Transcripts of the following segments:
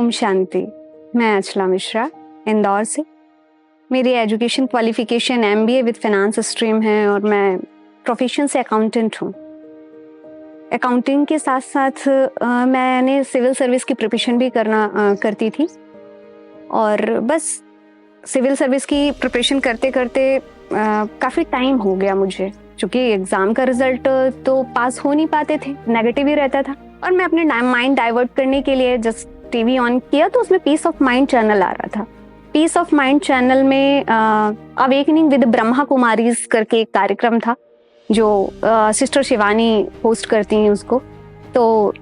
ओम शांति। मैं अचला मिश्रा, इंदौर से। मेरी education qualification MBA with finance stream है और मैं प्रोफेशन से अकाउंटेंट हूँ। अकाउंटिंग के साथ साथ मैंने सिविल सर्विस की प्रिपरेशन भी करती थी और बस सिविल सर्विस की प्रिपरेशन करते करते काफ़ी टाइम हो गया मुझे, क्योंकि एग्ज़ाम का रिजल्ट तो पास हो नहीं पाते थे, नेगेटिव ही रहता था। और मैं अपने माइंड डाइवर्ट करने के लिए जस्ट टीवी ऑन किया तो उसमें पीस ऑफ माइंड चैनल आ रहा था। पीस ऑफ माइंड चैनल में अवेकनिंग विद ब्रह्मा कुमारीज करके एक कार्यक्रम था जो सिस्टर शिवानी होस्ट करती हैं उसको। तो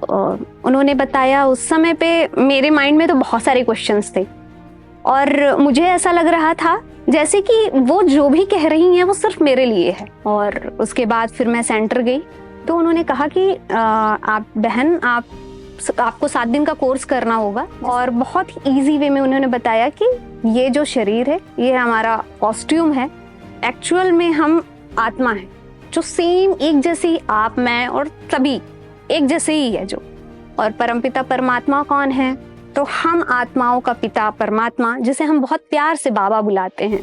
उन्होंने बताया, उस समय पे मेरे माइंड में तो बहुत सारे क्वेश्चंस थे और मुझे ऐसा लग रहा था जैसे कि वो जो भी कह रही हैं वो सिर्फ मेरे लिए है। और उसके बाद फिर मैं सेंटर गई तो उन्होंने कहा कि आप बहन, आपको 7 दिन का कोर्स करना होगा। और बहुत इजी वे में उन्होंने बताया कि ये जो शरीर है ये हमारा कॉस्ट्यूम है, एक्चुअल में हम आत्मा है जो सेम एक जैसी, आप मैं और सभी एक जैसे ही है जो। और परमपिता परमात्मा कौन है? तो हम आत्माओं का पिता परमात्मा, जिसे हम बहुत प्यार से बाबा बुलाते हैं।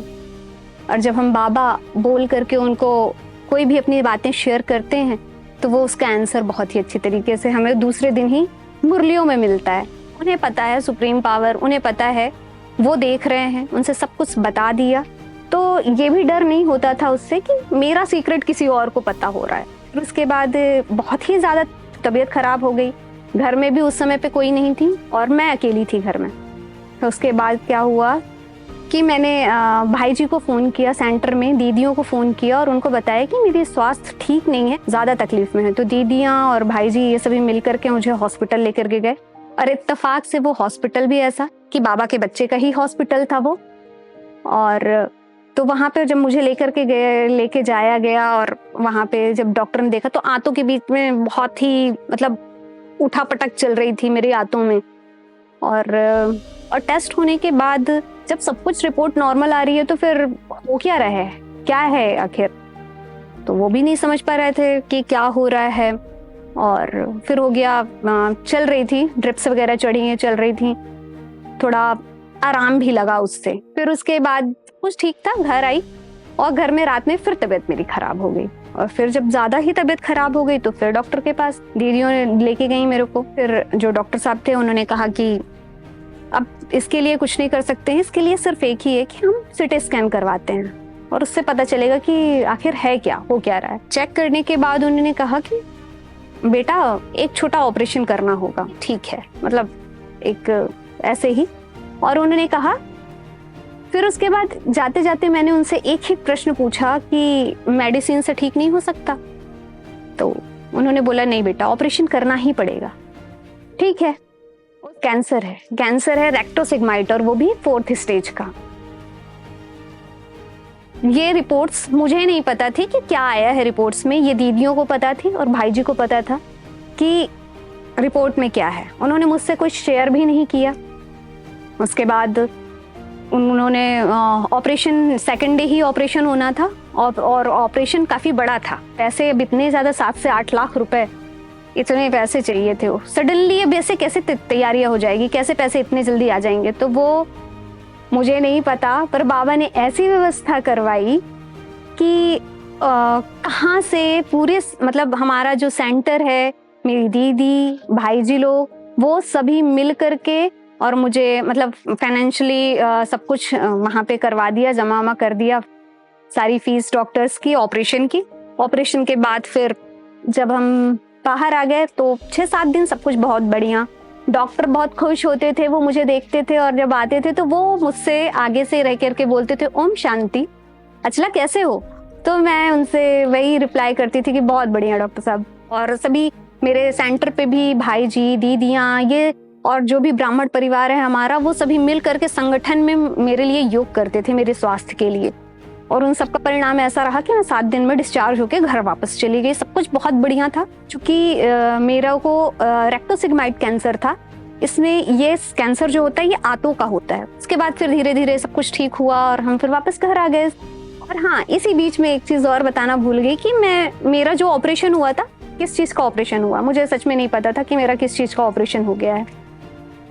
और जब हम बाबा बोल करके उनको कोई भी अपनी बातें शेयर करते हैं तो वो उसका आंसर बहुत ही अच्छी तरीके से हमें दूसरे दिन ही मुरलियों में मिलता है। उन्हें पता है सुप्रीम पावर, उन्हें पता है, वो देख रहे हैं, उनसे सब कुछ बता दिया। तो ये भी डर नहीं होता था उससे कि मेरा सीक्रेट किसी और को पता हो रहा है। फिर उसके बाद बहुत ही ज़्यादा तबीयत खराब हो गई। घर में भी उस समय पे कोई नहीं थी और मैं अकेली थी घर में। तो उसके बाद क्या हुआ कि मैंने भाई जी को फ़ोन किया, सेंटर में दीदियों को फ़ोन किया और उनको बताया कि मेरी स्वास्थ्य ठीक नहीं है, ज़्यादा तकलीफ में है। तो दीदियाँ और भाई जी ये सभी मिल करके मुझे हॉस्पिटल लेकर के गए। और इत्तेफाक से वो हॉस्पिटल भी ऐसा कि बाबा के बच्चे का ही हॉस्पिटल था वो। और तो वहाँ पे जब मुझे लेके जाया गया और वहाँ पे जब डॉक्टर ने देखा तो आंतों के बीच में बहुत ही उठापटक चल रही थी मेरी आंतों में। और टेस्ट होने के बाद जब सब कुछ रिपोर्ट नॉर्मल आ रही है तो फिर हो क्या रहा है, क्या है आखिर, तो वो भी नहीं समझ पा रहे थे कि क्या हो रहा है। और फिर हो गया, चल रही थी, ड्रिप्स वगैरह चढ़ी हैं, चल रही थी, थोड़ा आराम भी लगा उससे। फिर उसके बाद कुछ ठीक था, घर आई और घर में रात में फिर तबीयत मेरी खराब हो गई। और फिर जब ज्यादा ही तबीयत खराब हो गई तो फिर डॉक्टर के पास दीदियों ने लेके गई मेरे को। फिर जो डॉक्टर साहब थे उन्होंने कहा कि अब इसके लिए कुछ नहीं कर सकते हैं, इसके लिए सिर्फ एक ही है कि हम सीटी स्कैन करवाते हैं और उससे पता चलेगा कि आखिर है क्या, हो क्या रहा है। चेक करने के बाद उन्होंने कहा कि बेटा एक छोटा ऑपरेशन करना होगा, ठीक है, मतलब एक ऐसे ही। और उन्होंने कहा, फिर उसके बाद जाते जाते मैंने उनसे एक ही प्रश्न पूछा कि मेडिसिन से ठीक नहीं हो सकता? तो उन्होंने बोला नहीं बेटा, ऑपरेशन करना ही पड़ेगा। ठीक है, कैंसर है रेक्टोसिग्माइड और वो भी 4th स्टेज का। ये रिपोर्ट्स मुझे नहीं पता थी कि क्या आया है रिपोर्ट्स में, ये दीदियों को पता थी और भाई जी को पता था कि रिपोर्ट में क्या है। उन्होंने मुझसे कुछ शेयर भी नहीं किया। उसके बाद उन्होंने ऑपरेशन, सेकंड डे ही ऑपरेशन होना था और ऑपरेशन काफ़ी बड़ा था। पैसे अब इतने ज़्यादा, 7 से 8 लाख रुपए, इतने पैसे चाहिए थे। वो सडनली अब ऐसे कैसे तैयारियां हो जाएगी, कैसे पैसे इतने जल्दी आ जाएंगे, तो वो मुझे नहीं पता। पर बाबा ने ऐसी व्यवस्था करवाई कि कहाँ से पूरे, मतलब हमारा जो सेंटर है, मेरी दीदी भाई जी लोग, वो सभी मिल करके और मुझे मतलब फाइनेंशियली सब कुछ वहाँ पे करवा दिया, जमा कर दिया सारी फीस डॉक्टर्स की, ऑपरेशन की। ऑपरेशन के बाद फिर जब हम बाहर आ गए तो 6-7 दिन सब कुछ बहुत बढ़िया। डॉक्टर बहुत खुश होते थे, वो मुझे देखते थे और जब आते थे तो वो मुझसे आगे से रह करके बोलते थे, ओम शांति, अचला कैसे हो? तो मैं उनसे वही रिप्लाई करती थी कि बहुत बढ़िया डॉक्टर साहब। और सभी मेरे सेंटर पे भी भाई जी, दीदियाँ, ये और जो भी ब्राह्मण परिवार है हमारा, वो सभी मिल करके संगठन में मेरे लिए योग करते थे, मेरे स्वास्थ्य के लिए। और उन सबका परिणाम ऐसा रहा कि मैं 7 दिन में डिस्चार्ज होकर घर वापस चली गई। सब कुछ बहुत बढ़िया था। चूंकि मेरा को रेक्टोसिग्माइड कैंसर था, इसमें ये कैंसर जो होता है ये आंतों का होता है। उसके बाद फिर धीरे धीरे सब कुछ ठीक हुआ और हम फिर वापस घर आ गए। और हाँ, इसी बीच में एक चीज और बताना भूल गई कि मेरा जो ऑपरेशन हुआ था, किस चीज का ऑपरेशन हुआ, मुझे सच में नहीं पता था कि मेरा किस चीज का ऑपरेशन हो गया है।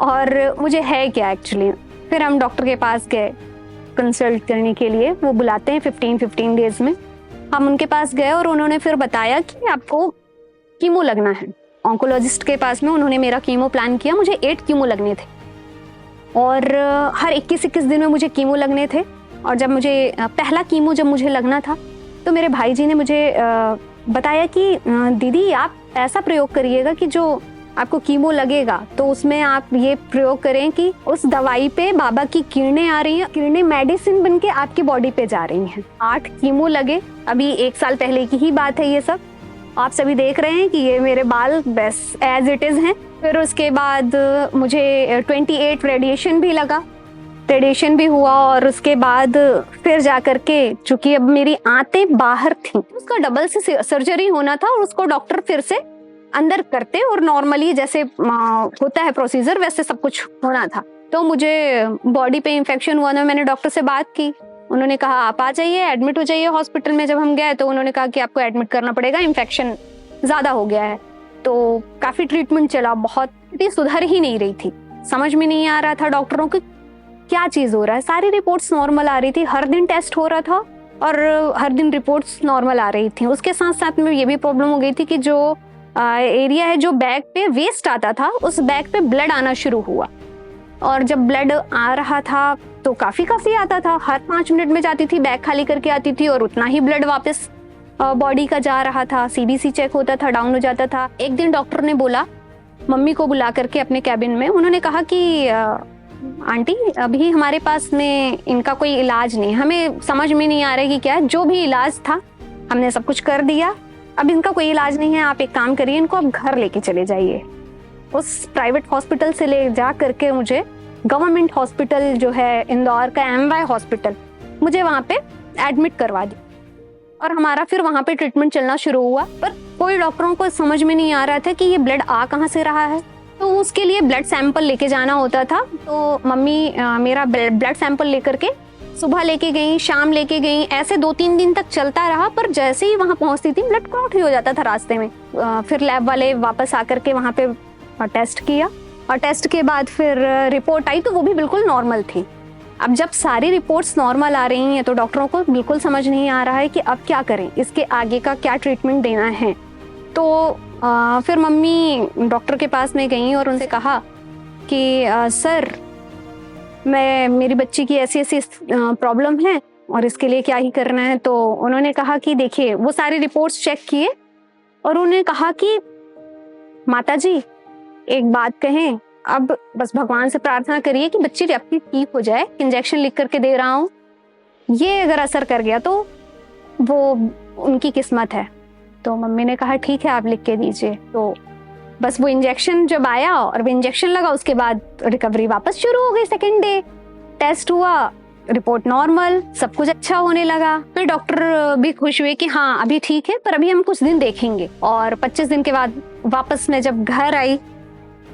और मुझे है क्या एक्चुअली। फिर हम डॉक्टर के पास गए कंसल्ट करने के लिए, वो बुलाते हैं 15 डेज में। हम उनके पास गए और उन्होंने फिर बताया कि आपको कीमो लगना है। ऑन्कोलॉजिस्ट के पास में उन्होंने मेरा कीमो प्लान किया। मुझे 8 कीमो लगने थे और हर 21 दिन में मुझे कीमो लगने थे। और जब मुझे पहला कीमो जब मुझे लगना था तो मेरे भाई जी ने मुझे बताया कि दीदी आप ऐसा प्रयोग करिएगा कि जो आपको कीमो लगेगा तो उसमें आप ये प्रयोग करें कि उस दवाई पे बाबा की किरणें आ रही हैं, किरणें मेडिसिन बन के आपकी बॉडी पे जा रही हैं। 8 कीमो लगे, अभी 1 साल पहले की ही बात है ये सब। आप सभी देख रहे हैं कि ये मेरे बाल बस एज इट इज हैं। फिर उसके बाद मुझे 28 रेडिएशन भी लगा, रेडिएशन भी हुआ। और उसके बाद फिर जा करके चूंकि अब मेरी आंतें बाहर थी, उसका डबल से सर्जरी होना था और उसको डॉक्टर फिर से अंदर करते और नॉर्मली जैसे होता है प्रोसीजर वैसे सब कुछ होना था। तो मुझे बॉडी पे इन्फेक्शन हुआ ना, मैंने डॉक्टर से बात की। उन्होंने कहा आप आ जाइए, एडमिट हो जाइए हॉस्पिटल में। जब हम गए तो उन्होंने कहा कि आपको एडमिट करना पड़ेगा, इन्फेक्शन ज्यादा हो गया है। तो काफी ट्रीटमेंट चला, बहुत सुधर ही नहीं रही थी। समझ में नहीं आ रहा था डॉक्टरों को क्या चीज हो रहा है। सारी रिपोर्ट्स नॉर्मल आ रही थी, हर दिन टेस्ट हो रहा था और हर दिन रिपोर्ट्स नॉर्मल आ रही थी। उसके साथ साथ में ये भी प्रॉब्लम हो गई थी कि जो एरिया है, जो बैग पे वेस्ट आता था, उस बैग पे ब्लड आना शुरू हुआ। और जब ब्लड आ रहा था तो काफी आता था। हर 5 मिनट में जाती थी, बैग खाली करके आती थी और उतना ही ब्लड वापस बॉडी का जा रहा था। सीबीसी चेक होता था, डाउन हो जाता था। एक दिन डॉक्टर ने बोला, मम्मी को बुला करके अपने कैबिन में, उन्होंने कहा कि आंटी अभी हमारे पास में इनका कोई इलाज नहीं, हमें समझ में नहीं आ रहा है कि क्या है। जो भी इलाज था हमने सब कुछ कर दिया, अब इनका कोई इलाज नहीं है। आप एक काम करिए, इनको आप घर लेके चले जाइए। उस प्राइवेट हॉस्पिटल से ले जा करके मुझे गवर्नमेंट हॉस्पिटल जो है इंदौर का MY हॉस्पिटल, मुझे वहाँ पे एडमिट करवा दी और हमारा फिर वहाँ पे ट्रीटमेंट चलना शुरू हुआ। पर कोई डॉक्टरों को समझ में नहीं आ रहा था कि ये ब्लड आ कहाँ से रहा है। तो उसके लिए ब्लड सैंपल लेके जाना होता था। तो मम्मी मेरा ब्लड सैंपल लेकर के सुबह लेके गई, शाम लेके गई, ऐसे 2-3 दिन तक चलता रहा। पर जैसे ही वहां पहुंचती थी ब्लड क्लॉट ही हो जाता था रास्ते में। फिर लैब वाले वापस आकर के वहां पे टेस्ट किया और टेस्ट के बाद फिर रिपोर्ट आई तो वो भी बिल्कुल नॉर्मल थी। अब जब सारी रिपोर्ट्स नॉर्मल आ रही हैं तो डॉक्टरों को बिल्कुल समझ नहीं आ रहा है कि अब क्या करें, इसके आगे का क्या ट्रीटमेंट देना है। तो फिर मम्मी डॉक्टर के पास में गई और उनसे कहा कि सर मेरी बच्ची की ऐसी प्रॉब्लम है और इसके लिए क्या ही करना है। तो उन्होंने कहा कि देखिए, वो सारी रिपोर्ट्स चेक किए और उन्होंने कहा कि माताजी एक बात कहें, अब बस भगवान से प्रार्थना करिए कि बच्ची आपकी ठीक हो जाए। इंजेक्शन लिख करके दे रहा हूँ, ये अगर असर कर गया तो वो उनकी किस्मत है। तो मम्मी ने कहा ठीक है, आप लिख के दीजिए। तो बस वो इंजेक्शन जब आया और वो इंजेक्शन लगा, उसके बाद रिकवरी वापस शुरू हो गई। सेकेंड डे टेस्ट हुआ, रिपोर्ट नॉर्मल, सब कुछ अच्छा होने लगा। फिर डॉक्टर भी खुश हुए कि हाँ अभी ठीक है, पर अभी हम कुछ दिन देखेंगे। और 25 दिन के बाद वापस मैं जब घर आई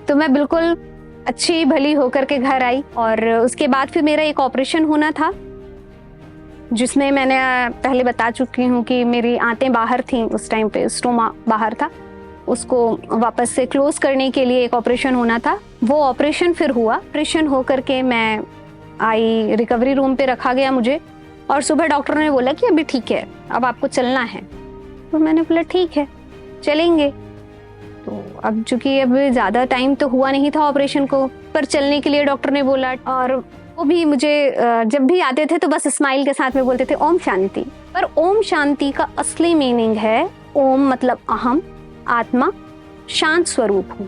तो मैं बिल्कुल अच्छी भली होकर के घर आई। और उसके बाद फिर मेरा एक ऑपरेशन होना था, जिसमें मैंने पहले बता चुकी हूँ कि मेरी आंतें बाहर थी, उस टाइम पे स्टोमा बाहर था। उसको वापस से क्लोज करने के लिए एक ऑपरेशन होना था। वो ऑपरेशन फिर हुआ। ऑपरेशन होकर के मैं आई, रिकवरी रूम पे रखा गया मुझे। और सुबह डॉक्टर ने बोला कि अभी ठीक है, अब आपको चलना है। तो मैंने बोला ठीक है चलेंगे। तो अब चूंकि अब ज़्यादा टाइम तो हुआ नहीं था ऑपरेशन को, पर चलने के लिए डॉक्टर ने बोला। और वो भी मुझे जब भी आते थे तो बस स्माइल के साथ में बोलते थे ओम शांति। पर ओम शांति का असली मीनिंग है, ओम मतलब अहम, आत्मा, शांत स्वरूप हूँ।